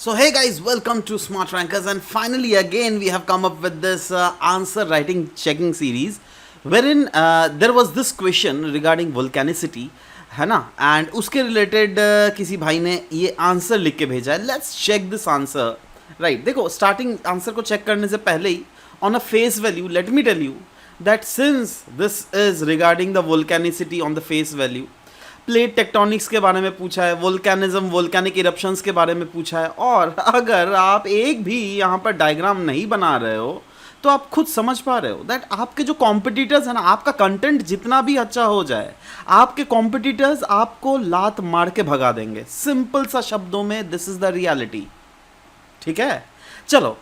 So hey guys, welcome to Smart Rankers, and finally again we have come up with this answer writing checking series, wherein there was this question regarding volcanicity, है ना, and उसके related किसी भाई ने ये answer लिख के भेजा है. Let's check this answer. Right, देखो स्टार्टिंग आंसर को चेक करने से पहले ही on a face value let me tell you that since this is regarding the volcanicity on the face value, plate tectonics के बारे में पूछा है, वोल्केनिज्म वोल्केनिक इरप्शंस के बारे में पूछा है, और अगर आप एक भी यहाँ पर डायग्राम नहीं बना रहे हो तो आप खुद समझ पा रहे हो दैट आपके जो कॉम्पिटिटर्स हैं ना, आपका कंटेंट जितना भी अच्छा हो जाए, आपके कॉम्पिटिटर्स आपको लात मार के भगा देंगे. सिंपल सा शब्दों में दिस इज द रियलिटी. ठीक है, चलो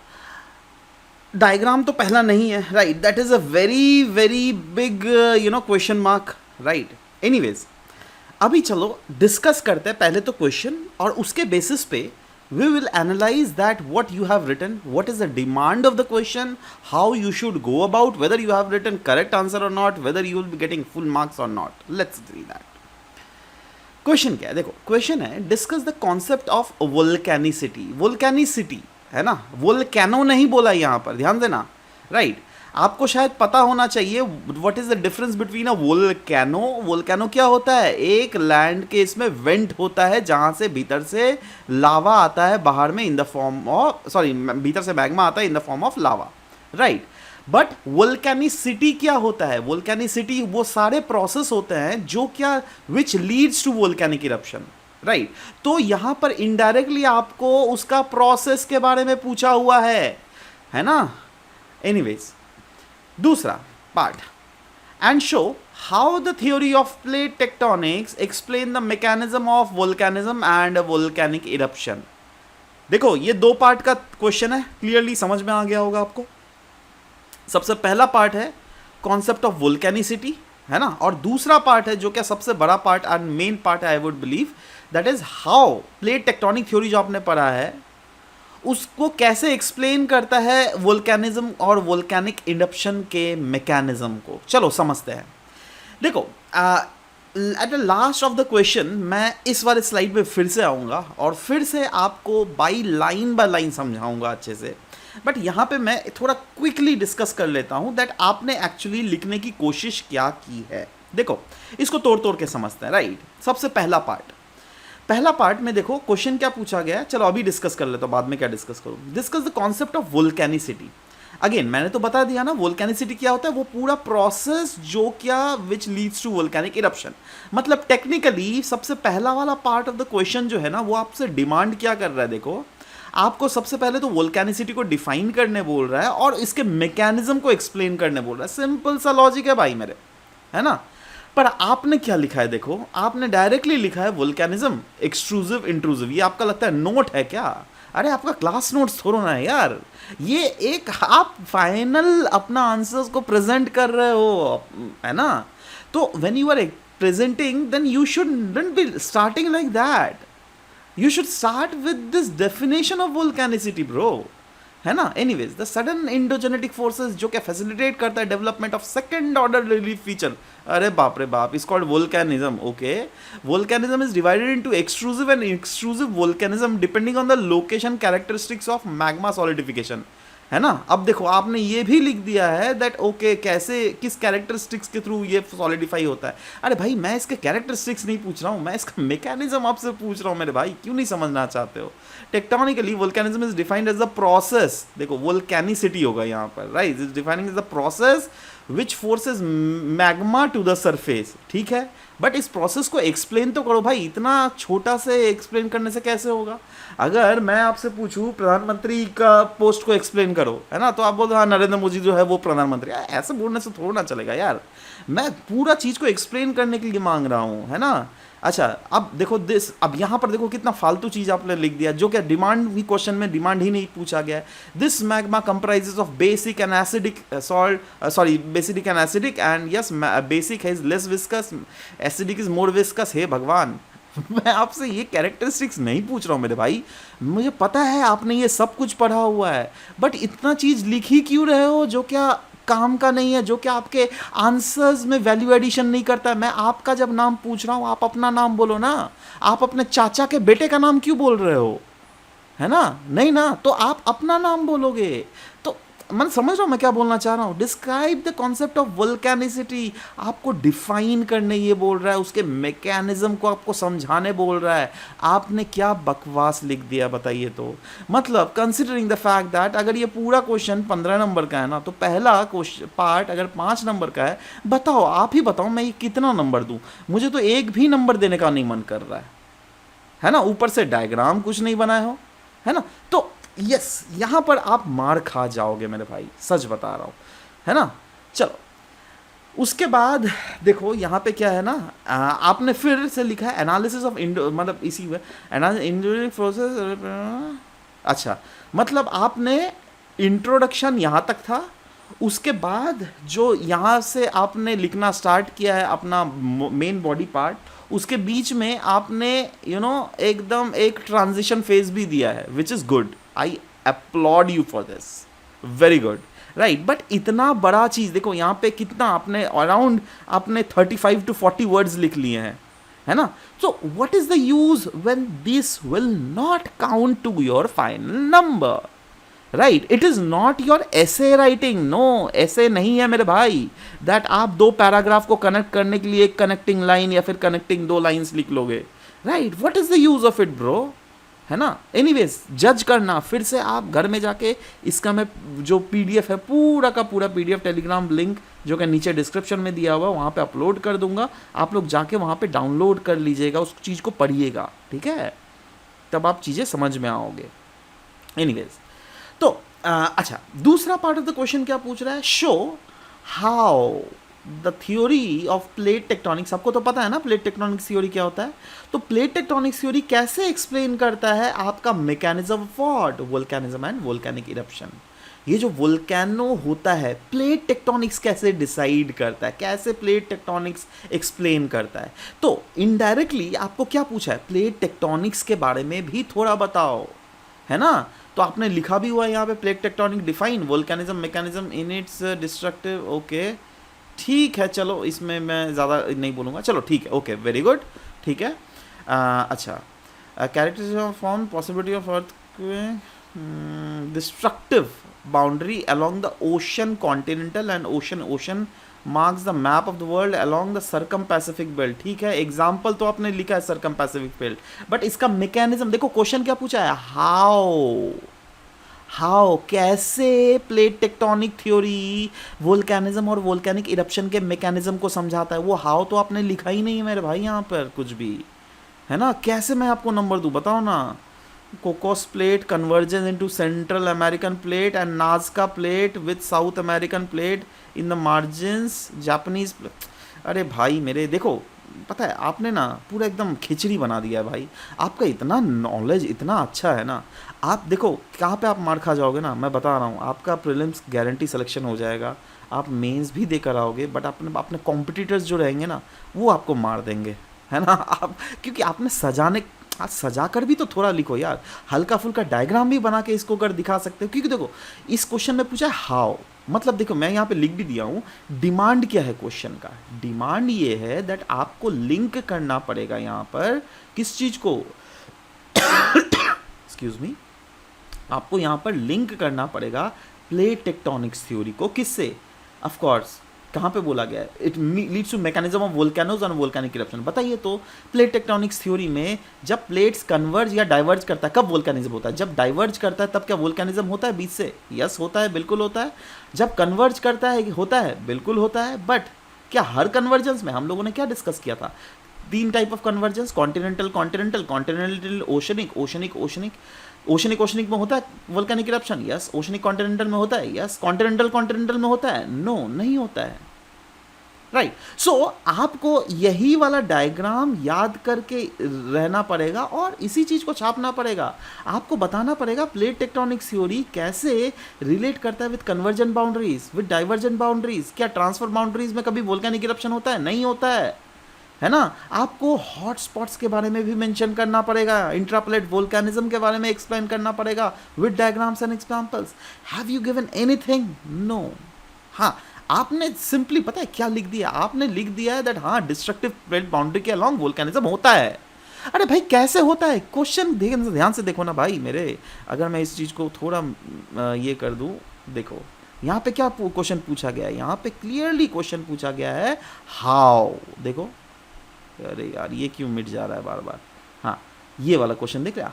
डायग्राम तो पहला नहीं है. Right, that is a very very big question mark. Right, anyways अभी चलो डिस्कस करते हैं पहले तो क्वेश्चन, और उसके बेसिस पे we will analyze that what you have written, what is the demand of the question, how you should go about, whether you have written correct answer और not, whether you will be getting full marks और not. Let's see that. Question क्या है? देखो question है discuss the concept of volcanicity. Volcanicity है ना, volcano नहीं बोला यहाँ पर, ध्यान देना. राइट, आपको शायद पता होना चाहिए what is the difference between a volcano. Volcano क्या होता है? एक लैंड के इसमें वेंट होता है जहां से भीतर से लावा आता है बाहर में in the form of, sorry भीतर से मैग्मा आता है in the form of lava. Right, but volcanicity क्या होता है? वोल्केनिसिटी वो सारे प्रोसेस होते हैं जो क्या which leads to volcanic eruption. Right, तो यहां पर इनडायरेक्टली आपको उसका प्रोसेस के बारे में पूछा हुआ है ना. एनीवेज दूसरा part, and show how the theory of plate tectonics explain the mechanism of volcanism and volcanic eruption. देखो ये दो पार्ट का क्वेश्चन है, क्लियरली समझ में आ गया होगा आपको. सबसे पहला पार्ट है कॉन्सेप्ट ऑफ वोल्केनिसिटी, है ना, और दूसरा पार्ट है जो क्या सबसे बड़ा पार्ट एंड मेन पार्ट है, I would believe, that is how plate tectonic theory जो आपने पढ़ा है उसको कैसे एक्सप्लेन करता है वोल्केनिज्म और वोल्केनिक इरप्शन के मैकेनिज्म को. चलो समझते हैं. देखो at the last of the question मैं इस बार स्लाइड पे फिर से आऊँगा और फिर से आपको बाय लाइन समझाऊंगा अच्छे से. बट यहाँ पे मैं थोड़ा क्विकली डिस्कस कर लेता हूँ दैट आपने एक्चुअली लिखने की कोशिश क्या की है. देखो इसको तोड़ तोड़ के समझते हैं. राइट, सबसे पहला पार्ट में देखो क्वेश्चन क्या पूछा गया है. चलो अभी डिस्कस कर लेता हूँ, बाद में क्या डिस्कस करूँ. Discuss the concept of volcanicity. Again मैंने तो बता दिया ना वोल्केनिसिटी क्या होता है. वो पूरा प्रोसेस जो क्या which leads to volcanic eruption. मतलब टेक्निकली सबसे पहला वाला पार्ट ऑफ द क्वेश्चन जो है ना वो आपसे डिमांड क्या कर रहा है. देखो आपको सबसे पहले तो वोल्केनिसिटी को डिफाइन करने बोल रहा है और इसके मैकेनिज्म को एक्सप्लेन करने बोल रहा है. सिंपल सा लॉजिक है भाई मेरे, है ना. पर आपने क्या लिखा है? देखो आपने डायरेक्टली लिखा है वोल्केनिज्म एक्सट्रूसिव इंट्रूसिव. ये आपका लगता है नोट है क्या? अरे आपका क्लास नोट्स थोड़ा ना है यार, ये एक आप फाइनल अपना आंसर्स को प्रेजेंट कर रहे हो, है ना. तो when you are presenting then you shouldn't be starting like that. You should start with this definition of volcanicity bro, है ना. Anyways the sudden endogenetic forces जो क्या फैसिलिटेट करता है development of second order relief feature. अरे बाप रे बाप, is called volcanism. Okay, volcanism is divided into extrusive and extrusive volcanism depending on the location characteristics of magma solidification, है ना. अब देखो आपने ये भी लिख दिया है दैट ओके कैसे किस कैरेक्टरिस्टिक्स के थ्रू ये सॉलिडिफाई होता है. अरे भाई मैं इसके कैरेक्टरिस्टिक्स नहीं पूछ रहा हूँ, मैं इसका मैकेनिज्म आपसे पूछ रहा हूँ मेरे भाई. क्यों नहीं समझना चाहते हो? Tectonically volcanism is defined as the process. देखो वोल्केनिसिटी होगा यहाँ पर. Right, is defining as the process which forces magma to the surface. ठीक है, बट इस प्रोसेस को एक्सप्लेन तो करो भाई. इतना छोटा से एक्सप्लेन करने से कैसे होगा? अगर मैं आपसे पूछूं प्रधानमंत्री का पोस्ट को एक्सप्लेन करो, है ना, तो आप बोलते हाँ नरेंद्र मोदी जो है वो प्रधानमंत्री. ऐसे बोलने से थोड़ा ना चलेगा यार. मैं पूरा चीज़ को एक्सप्लेन करने के लिए मांग रहा हूँ, है ना. अच्छा अब देखो दिस, अब यहाँ पर देखो कितना फालतू चीज़ आपने लिख दिया जो क्या डिमांड भी क्वेश्चन में डिमांड ही नहीं पूछा गया है. This magma comprises of basic and acidic salt, sorry basic and acidic, and yes basic is less viscous, acidic is more viscous. हे भगवान, मैं आपसे ये कैरेक्टरिस्टिक्स नहीं पूछ रहा हूँ मेरे भाई. मुझे पता है आपने ये सब कुछ पढ़ा हुआ है, बट इतना चीज़ लिख ही क्यों रहे हो जो क्या काम का नहीं है, जो कि आपके आंसर्स में वैल्यू एडिशन नहीं करता है. मैं आपका जब नाम पूछ रहा हूँ आप अपना नाम बोलो ना. आप अपने चाचा के बेटे का नाम क्यों बोल रहे हो? है ना? नहीं ना, तो आप अपना नाम बोलोगे। तो मैं समझ रहा हूँ मैं क्या बोलना चाह रहा हूँ। डिस्क्राइब द कॉन्सेप्ट ऑफ वोल्केनिसिटी, आपको डिफाइन करने ये बोल रहा है, उसके मैकेनिज्म को आपको समझाने बोल रहा है। आपने क्या बकवास लिख दिया बताइए। तो मतलब कंसिडरिंग द फैक्ट दैट अगर ये पूरा क्वेश्चन 15 नंबर का है ना, तो पहला क्वेश्चन पार्ट अगर 5 नंबर का है, बताओ, आप ही बताओ मैं ये कितना नंबर दूं। मुझे तो एक भी नंबर देने का नहीं मन कर रहा है ना? ऊपर से डायग्राम कुछ नहीं बनाए हो, है ना? तो यस, यहां पर आप मार खा जाओगे मेरे भाई, सच बता रहा हूं, है ना? चलो, उसके बाद देखो यहाँ पे क्या है ना, आपने फिर से लिखा है एनालिसिस ऑफ मतलब इसी में इंडोरिक प्रोसेस। अच्छा, मतलब आपने इंट्रोडक्शन यहाँ तक था, उसके बाद जो यहाँ से आपने लिखना स्टार्ट किया है अपना मेन बॉडी पार्ट, उसके बीच में आपने एकदम एक ट्रांजिशन फेज भी दिया है, which is good. I upload you for this, very good, right. But इतना बड़ा चीज़ देखो यहाँ पे कितना आपने अराउंड आपने 35 to 40 वर्ड्स लिख लिए हैं, है ना? So what is the use when this will not count to your final number, right? It is not your ऐसे राइटिंग, नो, ऐसे नहीं है मेरे भाई दैट आप दो पैराग्राफ को कनेक्ट करने के लिए एक कनेक्टिंग लाइन या फिर कनेक्टिंग दो लाइंस लिख लोगे, right? What is the use of it bro, है ना? एनीवेज, जज करना फिर से आप घर में जाके, इसका मैं जो पीडीएफ है पूरा का पूरा पीडीएफ टेलीग्राम लिंक जो कि नीचे डिस्क्रिप्शन में दिया हुआ वहाँ पे अपलोड कर दूंगा, आप लोग जाके वहाँ पे डाउनलोड कर लीजिएगा, उस चीज़ को पढ़िएगा, ठीक है? तब आप चीज़ें समझ में आओगे। एनीवेज, तो अच्छा, दूसरा पार्ट ऑफ द क्वेश्चन क्या पूछ रहा है, show how the theory of plate tectonics, आपको तो पता है ना प्लेट टेक्टोनिक्स थ्योरी क्या होता है, तो प्लेट टेक्टोनिक्स थ्योरी कैसे एक्सप्लेन करता है आपका mechanism of what, volcanism and volcanic eruption. ये जो वोल्केनो होता है, प्लेट टेक्टोनिक्स कैसे डिसाइड करता है, कैसे प्लेट टेक्टोनिक्स एक्सप्लेन करता है। तो इनडायरेक्टली आपको क्या पूछा है, प्लेट टेक्टोनिक्स के बारे में भी थोड़ा बताओ, है ना? तो आपने लिखा भी हुआ है यहाँ पे, plate tectonic define volcanism mechanism in its destructive, okay, ठीक है, चलो इसमें मैं ज़्यादा नहीं बोलूँगा, चलो ठीक है, ओके, वेरी गुड, ठीक है। अच्छा, characteristics of form, possibility of earth, destructive boundary along the ocean continental and ocean marks the map of the world along the circum-Pacific belt, ठीक है। एग्जाम्पल तो आपने लिखा है circum-Pacific belt, बट इसका मैकेनिज्म देखो, क्वेश्चन क्या पूछा है, हाउ कैसे प्लेट टेक्टोनिक थ्योरी वोल्केनिज्म और वोल्केनिक इरप्शन के मैकेनिज्म को समझाता है। वो हाउ तो आपने लिखा ही नहीं है मेरे भाई यहाँ पर कुछ भी, है ना? कैसे मैं आपको नंबर दूँ, बताओ ना। Cocos plate convergence into central American plate and Nazca plate with south American plate in the margins, Japanese. अरे भाई मेरे, देखो पता है आपने ना पूरा एकदम खिचड़ी बना दिया है भाई। आपका इतना नॉलेज इतना अच्छा है ना, आप देखो कहाँ पे आप मार खा जाओगे ना, मैं बता रहा हूँ, आपका प्रीलिम्स गारंटी सिलेक्शन हो जाएगा, आप मेंस भी देकर आओगे, बट अपने कॉम्पिटिटर्स जो रहेंगे ना वो आपको मार देंगे, है ना? आप क्योंकि आपने आज सजा कर भी तो थोड़ा लिखो यार, हल्का फुल्का डायग्राम भी बना के इसको कर दिखा सकते हो। क्योंकि देखो इस क्वेश्चन में पूछा है हाउ, मतलब देखो मैं यहाँ पे लिख भी दिया हूँ, डिमांड क्या है क्वेश्चन का, डिमांड ये है दैट आपको लिंक करना पड़ेगा यहाँ पर किस चीज़ को एक्सक्यूज मी, आपको यहाँ पर लिंक करना पड़ेगा प्लेट टेक्टोनिक्स थ्योरी को, किससे, ऑफ कोर्स कहाँ पे बोला गया है, it leads to mechanism of volcanoes and volcanic eruption. बताइए तो प्लेट टेक्टोनिक्स थ्योरी में जब प्लेट्स कन्वर्ज या डाइवर्ज करता है कब वोल्केनिज्म होता है, जब डाइवर्ज करता है तब क्या वोल्केनिज्म होता है बीच से, यस होता है, बिल्कुल होता है। जब कन्वर्ज करता है होता है, बिल्कुल होता है। बट क्या हर कन्वर्जेंस में, हम लोगों ने क्या डिस्कस किया था, 3 type of convergence, continental continental, continental oceanic, oceanic oceanic, oceanic oceanic में होता है volcanic eruption, yes. Oceanic continental में होता है, यस। कॉन्टिनेंटल कॉन्टिनेंटल में होता है, नो नहीं होता है, राइट। सो आपको यही वाला डायग्राम याद करके रहना पड़ेगा और इसी चीज को छापना पड़ेगा। आपको बताना पड़ेगा प्लेट टेक्टोनिक्स थ्योरी कैसे रिलेट करता है with conversion boundaries, with diversion boundaries. क्या ट्रांसफर बाउंड्रीज में कभी वोल्केनिक इरप्शन होता है, नहीं होता है ना? आपको हॉट स्पॉट्स के बारे में भी मेंशन करना पड़ेगा, इंट्राप्लेट वोल्केनिज्म के बारे में एक्सप्लेन करना पड़ेगा with diagrams and examples. Have you given anything? No. हाँ, आपने सिंपली पता है क्या लिख दिया, आपने लिख दिया है दैट हाँ डिस्ट्रक्टिव प्लेट बाउंड्री के अलोंग वोल्केनिज्म होता है। अरे भाई कैसे होता है, क्वेश्चन ध्यान से देखो ना भाई मेरे। अगर मैं इस चीज़ को थोड़ा ये कर दूं, देखो यहाँ पे क्या क्वेश्चन पूछा गया है, यहाँ पे क्लियरली क्वेश्चन पूछा गया है हाउ। देखो, अरे यार ये क्यों मिट जा रहा है बार बार। हाँ, ये वाला क्वेश्चन देख रहे हैं,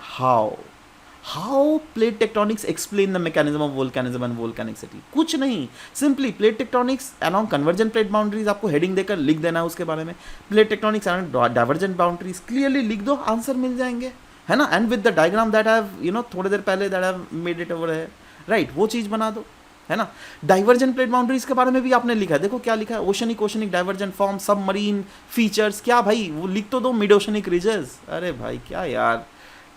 how plate tectonics explain the mechanism of volcanism and volcanicity. कुछ नहीं, simply plate tectonics along convergent plate boundaries, आपको हेडिंग देकर लिख देना है उसके बारे में। Plate tectonics along divergent boundaries clearly लिख दो, आंसर मिल जाएंगे, है ना। And with the diagram that have थोड़ी देर पहले that have made it over है, राइट, वो चीज़ बना दो, है ना। डाइवर्जेंट प्लेट बाउंड्रीज के बारे में भी आपने लिखा है, देखो क्या लिखा है, oceanic divergent form, submarine features, क्या भाई वो लिख तो दो, मिड ओशनिक रिजेस। अरे भाई क्या यार,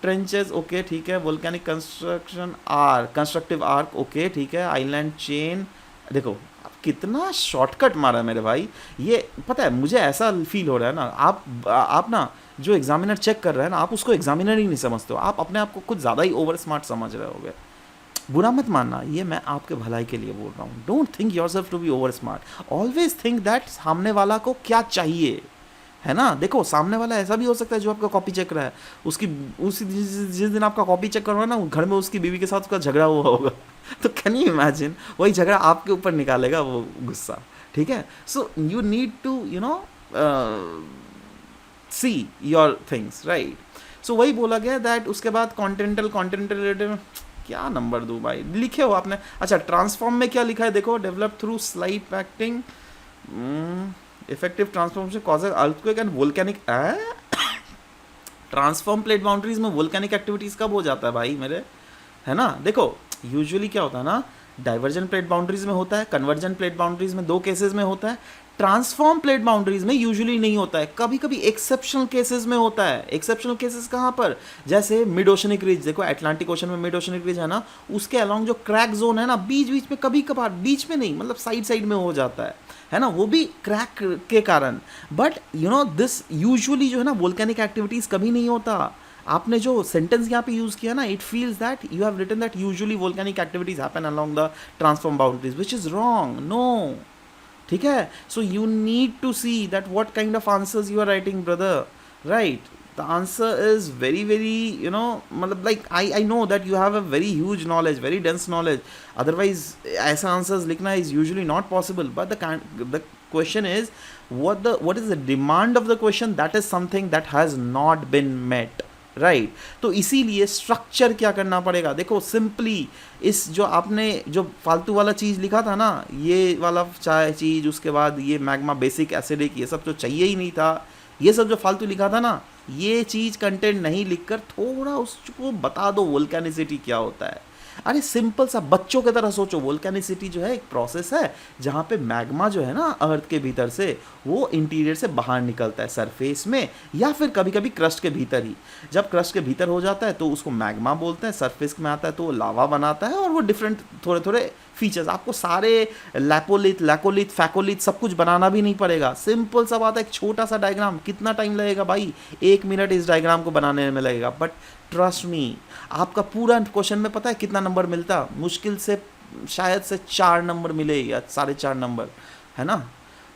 ट्रेंचेस ओके ठीक है, वोल्केनिक कंस्ट्रक्टिव आर्क ओके ठीक है, आइलैंड चेन। देखो कितना शॉर्टकट मारा है मेरे भाई। ये पता है मुझे ऐसा फील हो रहा है ना, आप ना जो एग्जामिनर चेक कर रहा है ना, आप उसको एग्जामिनर ही नहीं समझते हो, आप अपने आप को कुछ ज़्यादा ही ओवर स्मार्ट समझ रहे होगे। बुरा मत मानना, ये मैं आपके भलाई के लिए बोल रहा हूँ। Don't think yourself to be over smart, always think that सामने वाला को क्या चाहिए, है ना। देखो सामने वाला ऐसा भी हो सकता है जो आपका कॉपी चेक रहा है, उसकी उसी जिस दिन आपका कॉपी चेक कर रहा है ना, घर में उसकी बीवी के साथ उसका झगड़ा हुआ होगा तो कैन यू इमेजिन, वही झगड़ा आपके ऊपर निकालेगा वो गुस्सा, ठीक है। So you need to see your things, right. So वही बोला गया दैट, उसके बाद कॉन्टिनेंटल क्या नंबर दूँ भाई, लिखे हो आपने। अच्छा, ट्रांसफॉर्म में क्या लिखा है देखो, डेवलप थ्रू स्लाइड पैक्टिंग, effective transformation causes earthquake and volcanic. Transform plate boundaries में वोल्केनिक एक्टिविटीज कब हो जाता है भाई मेरे, है ना। देखो यूजुअली क्या होता है ना, डाइवर्जेंट प्लेट बाउंड्रीज में होता है, कन्वर्जेंट प्लेट बाउंड्रीज में, दो केसेस में होता है। ट्रांसफॉर्म प्लेट बाउंड्रीज में यूजुअली नहीं होता है, कभी कभी एक्सेप्शनल केसेस में होता है। एक्सेप्शनल केसेस कहाँ पर, जैसे मिड ओशनिक रिज, देखो अटलांटिक ओशन में मिड ओशनिक रिज है ना, उसके अलॉन्ग जो क्रैक जोन है ना, बीच बीच में कभी कभार, बीच में नहीं मतलब साइड साइड में हो जाता है ना, वो भी क्रैक के कारण। बट दिस यूजुअली जो है ना वोल्केनिक एक्टिविटीज कभी नहीं होता। आपने जो सेंटेंस यहाँ पे यूज़ किया ना, it feels that you have written that usually volcanic activities happen along the transform boundaries, which is wrong, no, ठीक है। So you need to see that what kind of answers you are writing brother, right. The answer is very very मतलब like I know that you have a very huge knowledge, very dense knowledge, otherwise ऐसा answers लिखना is usually not possible. But the question is what is the demand of the question, that is something that has not been met, right. तो इसीलिए structure क्या करना पड़ेगा, देखो simply इस जो आपने जो फालतू वाला चीज़ लिखा था ना, ये वाला चाय चीज़, उसके बाद ये मैग्मा बेसिक एसिडिक, ये सब जो चाहिए ही नहीं था, ये सब जो फालतू लिखा था ना, ये चीज़ कंटेंट नहीं लिखकर थोड़ा उसको बता दो वोल्केनिसिटी क्या होता है। अरे सिंपल सा बच्चों की तरह सोचो, वोल्केनिसिटी जो है एक प्रोसेस है जहाँ पे मैग्मा जो है ना अर्थ के भीतर से वो इंटीरियर से बाहर निकलता है सरफेस में, या फिर कभी कभी क्रस्ट के भीतर ही। जब क्रस्ट के भीतर हो जाता है तो उसको मैग्मा बोलते हैं, सरफेस में आता है तो वो लावा बनाता है, और वो डिफरेंट थोड़े थोड़े फीचर्स, आपको सारे लैपोलिथ लैकोलिथ फैकोलिथ सब कुछ बनाना भी नहीं पड़ेगा, सिंपल सा बात है, एक छोटा सा डायग्राम। कितना टाइम लगेगा भाई, 1 मिनट इस डायग्राम को बनाने में लगेगा। बट ट्रस्ट मी, आपका पूरा क्वेश्चन में पता है कितना नंबर मिलता, मुश्किल से शायद से 4 नंबर मिले या 4.5 नंबर, है ना।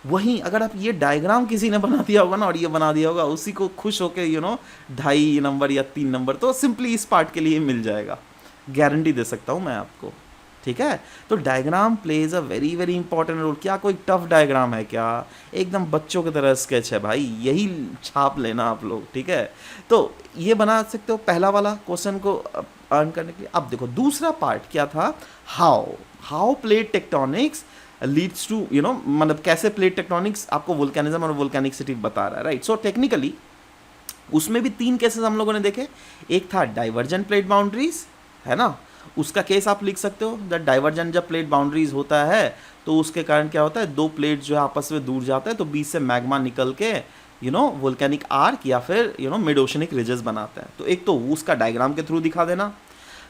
वहीं अगर आप ये डायग्राम किसी ने बना दिया होगा ना और ये बना दिया होगा, उसी को खुश होके 2.5 नंबर या 3 नंबर तो सिंपली इस पार्ट के लिए मिल जाएगा, गारंटी दे सकता हूँ मैं आपको, ठीक है। तो diagram plays a very very important role. क्या कोई टफ डायग्राम है क्या, एकदम बच्चों की तरह स्केच है भाई, यही छाप लेना आप लोग, ठीक है। तो ये बना सकते हो पहला वाला क्वेश्चन को अर्न करने के लिए। अब देखो दूसरा पार्ट क्या था, how plate tectonics leads to मतलब कैसे प्लेट टेक्टोनिक्स आपको वोल्केनिज्म और वोल्केनिसिटी बता रहा है, राइट। सो टेक्निकली उसमें भी 3 केसेस हम लोगों ने देखे। एक था डाइवर्जेंट प्लेट बाउंड्रीज, है ना, उसका केस आप लिख सकते हो दैट डाइवर्जेंट जब प्लेट बाउंड्रीज होता है तो उसके कारण क्या होता है, 2 प्लेट जो है आपस में दूर जाता है, तो बीच से मैग्मा निकल के वोल्केनिक आर्क या फिर मिड ओशनिक रिजेस बनाता है। तो एक तो उसका डायग्राम के थ्रू दिखा देना।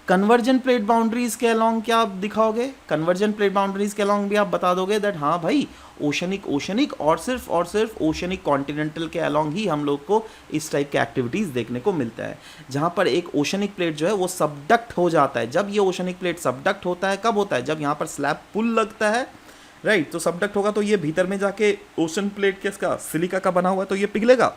कन्वर्जेंट प्लेट बाउंड्रीज के अलॉन्ग क्या आप दिखाओगे, कन्वर्जेंट प्लेट बाउंड्रीज के अलॉन्ग भी आप बता दोगे दैट हाँ भाई ओशनिक और सिर्फ ओशनिक कॉन्टिनेंटल के अलॉन्ग ही हम लोग को इस टाइप के एक्टिविटीज़ देखने को मिलता है, जहाँ पर एक ओशनिक प्लेट जो है वो सबडक्ट हो जाता है। जब ये ओशनिक प्लेट सबडक्ट होता है, कब होता है, जब यहाँ पर स्लैब पुल लगता है, राइट। तो सबडक्ट होगा तो ये भीतर में जाके ओशन प्लेट के इसका सिलिका का बना हुआ है तो ये पिघलेगा,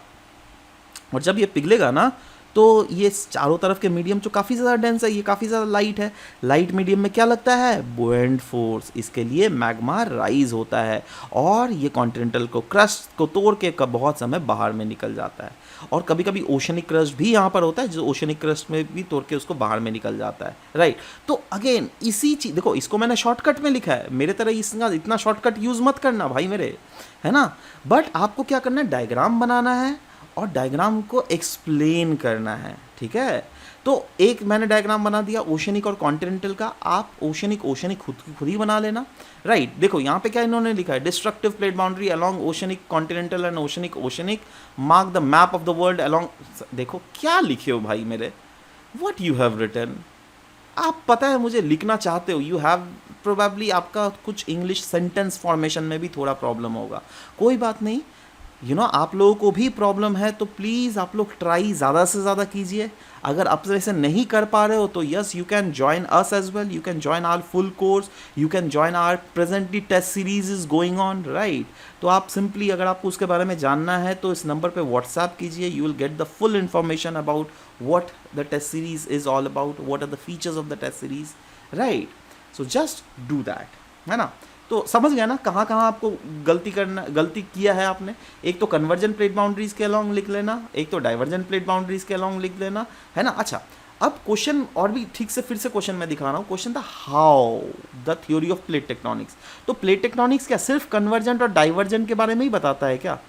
और जब ये पिघलेगा ना तो ये चारों तरफ के मीडियम जो काफ़ी ज़्यादा डेंस है, ये काफ़ी ज़्यादा लाइट है, लाइट मीडियम में क्या लगता है, बुएंट फोर्स, इसके लिए मैग्मा राइज होता है और ये कॉन्टिनेंटल को क्रस्ट को तोड़ के बहुत समय बाहर में निकल जाता है। और कभी कभी ओशनिक क्रस्ट भी यहाँ पर होता है, जो ओशनिक क्रस्ट में भी तोड़ के उसको बाहर में निकल जाता है, राइट। तो अगेन इसी चीज देखो, इसको मैंने शॉर्टकट में लिखा है, मेरे तरह इसका इतना शॉर्टकट यूज़ मत करना भाई मेरे, है ना। बट आपको क्या करना है, डायग्राम बनाना है और डायग्राम को एक्सप्लेन करना है, ठीक है। तो एक मैंने डायग्राम बना दिया ओशनिक और कॉन्टिनेंटल का, आप ओशनिक खुद ही बना लेना, राइट। देखो यहाँ पे क्या इन्होंने लिखा है, destructive plate boundary along oceanic continental and oceanic mark the map of the world along. देखो क्या लिखे हो भाई मेरे, व्हाट यू हैव रिटन। आप पता है मुझे लिखना चाहते हो, यू हैव प्रोबेबली आपका कुछ इंग्लिश सेंटेंस फॉर्मेशन में भी थोड़ा प्रॉब्लम होगा, कोई बात नहीं, आप लोगों को भी प्रॉब्लम है तो प्लीज़ आप लोग ट्राई ज़्यादा से ज़्यादा कीजिए। अगर आप ऐसे नहीं कर पा रहे हो तो yes, you can join us as well, you can join our full course, you can join our presently test series is going on, right. तो आप सिंपली अगर आपको उसके बारे में जानना है तो इस नंबर पे व्हाट्सएप कीजिए, you will get the full information about what the test series is all about, what are the features of the test series, right. So just do that, है ना। तो समझ गया ना कहाँ कहाँ आपको गलती किया है आपने। एक तो कन्वर्जन प्लेट बाउंड्रीज के अलोंग लिख लेना, एक तो डाइवर्जन प्लेट बाउंड्रीज के अलोंग लिख लेना, है ना। अच्छा, अब क्वेश्चन और भी ठीक से फिर से क्वेश्चन मैं दिखा रहा हूँ। क्वेश्चन था how the theory of plate tectonics. तो प्लेट टेक्टोनिक्स क्या सिर्फ कन्वर्जेंट और डाइवर्जेंट के बारे में ही बताता है क्या?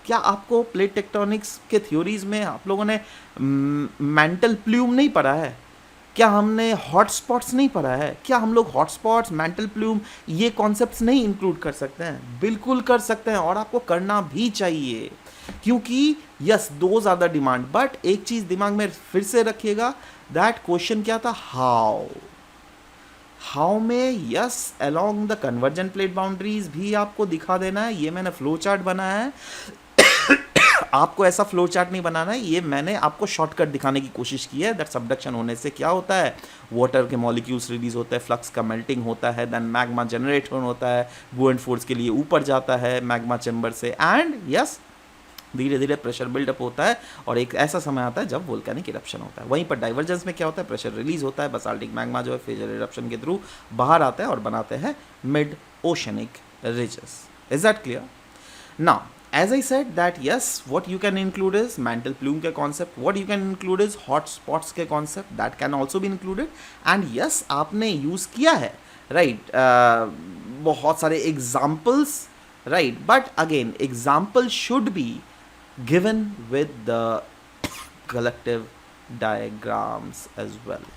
क्या आपको प्लेट टेक्टोनिक्स के थ्योरीज में आप लोगों ने मेंटल प्लूम नहीं पढ़ा है? क्या हमने हॉटस्पॉट्स नहीं पढ़ा है? क्या हम लोग हॉटस्पॉट्स, मेंटल प्लूम, ये कॉन्सेप्ट्स नहीं इंक्लूड कर सकते हैं? बिल्कुल कर सकते हैं और आपको करना भी चाहिए, क्योंकि yes those are the demand. But एक चीज़ दिमाग में फिर से रखिएगा, दैट क्वेश्चन क्या था, हाउ में yes along the convergent plate boundaries भी आपको दिखा देना है। ये मैंने फ्लो चार्ट बनाया है, आपको ऐसा फ्लो चार्ट नहीं बनाना है, ये मैंने आपको शॉर्टकट दिखाने की कोशिश की है। दैट सबडक्शन होने से क्या होता है, वाटर के मॉलिक्यूल्स रिलीज होता है, फ्लक्स का मेल्टिंग होता है, देन मैग्मा जनरेट होता है, बुएंट फोर्स के लिए ऊपर जाता है मैग्मा चैम्बर से, एंड यस धीरे धीरे प्रेशर बिल्डअप होता है और एक ऐसा समय आता है जब वोल्केनिक इरप्शन होता है। वहीं पर डाइवर्जेंस में क्या होता है, प्रेशर रिलीज होता है, बसाल्टिक मैग्मा जो है फेजर इरप्शन के थ्रू बाहर आता है और बनाते हैं mid oceanic ridges. Is that clear? Now as I said that yes, what you can include is mantle plume के concept, what you can include is hot spots के concept, that can also be included, and yes आपने use किया है, right, बहुत सारे examples, right, but again example should be given with the collective diagrams as well.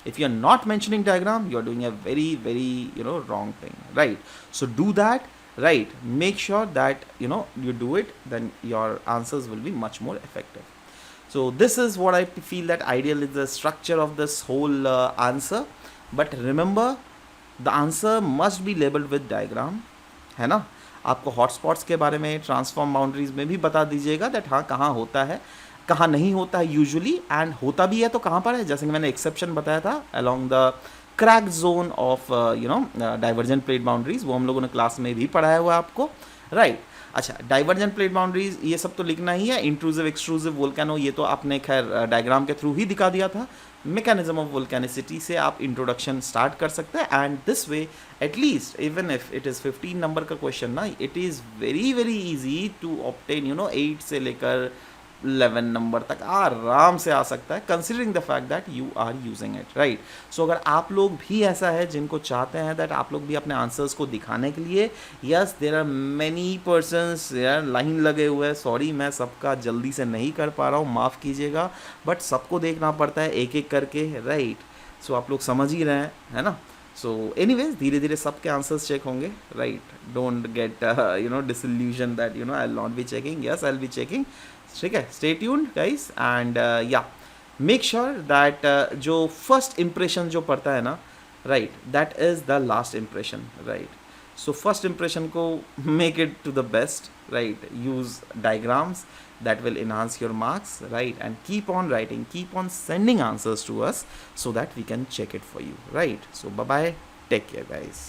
If you are not mentioning diagram, you are doing a very wrong thing, right? So do that, right. Make sure that you do it, then your answers will be much more effective. So this is what I feel that ideal is the structure of this whole answer. But remember, the answer must be labeled with diagram, है ना। आपको hotspots के बारे में, transform boundaries में भी बता दीजिएगा दैट हाँ कहाँ होता है, कहाँ नहीं होता है यूजुअली, एंड होता भी है तो कहाँ पर है। जैसे कि मैंने एक्सेप्शन बताया था along the crack zone of divergent plate boundaries, वो हम लोगों ने क्लास में भी पढ़ाया हुआ है आपको, राइट। अच्छा, डाइवर्जेंट प्लेट बाउंड्रीज ये सब तो लिखना ही है। इंट्रूसिव एक्सट्रूसिव वोल्केनो ये तो आपने खैर डायग्राम के थ्रू ही दिखा दिया था। मैकेनिज्म ऑफ वोल्केनिसिटी से आप इंट्रोडक्शन स्टार्ट कर सकते हैं, and this way at least even if it is 15 number का क्वेश्चन ना, it is very easy to obtain 8 से लेकर 11 नंबर तक आराम से आ सकता है, considering the fact that you are using it, right. So अगर आप लोग भी ऐसा है जिनको चाहते हैं दैट आप लोग भी अपने आंसर्स को दिखाने के लिए, yes there are many persons यार लाइन लगे हुए हैं, सॉरी मैं सबका जल्दी से नहीं कर पा रहा हूँ, माफ़ कीजिएगा, बट सबको देखना पड़ता है एक एक करके, राइट। सो आप लोग समझ ही रहे हैं, है ना। सो एनीवेज धीरे धीरे सबके आंसर्स चेक होंगे, right. Don't get disillusion that I will not be checking, yes I will be checking, ठीक है। Stay tuned guys, and yeah make sure that जो फर्स्ट इम्प्रेशन जो पड़ता है ना, right, that is the last impression, right. So first impression को make it to the best, right. Use diagrams that will enhance your marks, right, and keep on writing, keep on sending answers to us so that we can check it for you, right. So bye bye, take care guys.